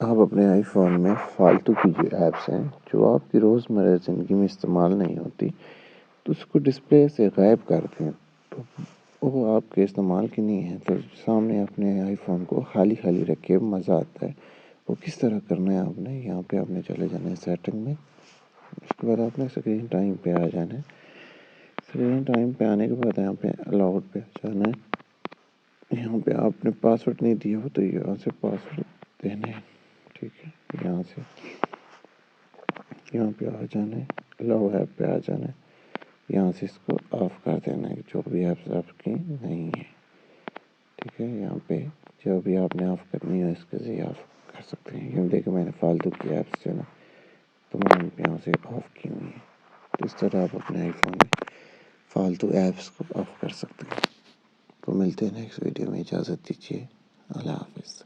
آپ اپنے آئی فون میں فالتو کی جو ایپس ہیں جو آپ کی روزمرہ زندگی میں استعمال نہیں ہوتی تو اس کو ڈسپلے سے غائب کر دیں، تو وہ آپ کے استعمال کی نہیں ہے. تو سامنے اپنے آئی فون کو خالی خالی رکھے، مزہ آتا ہے. وہ کس طرح کرنا ہے آپ نے، یہاں پہ آپ نے چلے جانا ہے سیٹنگ میں. اس کے بعد آپ نے اسکرین ٹائم پہ آ جانا ہے. اسکرین ٹائم پہ آنے کے بعد یہاں پہ الاؤڈ پہ آ جانا ہے. یہاں پہ آپ نے پاسورڈ نہیں دیا ہو تو یہاں سے پاسورڈ دینا ہے. ٹھیک ہے، یہاں پہ آ جانا ہے، الاؤ ایپ پہ آ جانا ہے. یہاں سے اس کو آف کر دینا ہے، جو بھی ایپس آپ کی نہیں ہے. ٹھیک ہے، یہاں پہ جو بھی آپ نے آف کرنی ہے اس کے ذریعے آف کر سکتے ہیں. یہ دیکھیں میں نے فالتو کی ایپس جو ہے نا تو میں نے یہاں سے آف کی ہوئی ہیں. تو اس طرح آپ اپنے آئی فون میں فالتو ایپس کو آف کر سکتے ہیں. تو ملتے ہیں نیکسٹ ویڈیو میں، اجازت دیجیے، اللہ حافظ.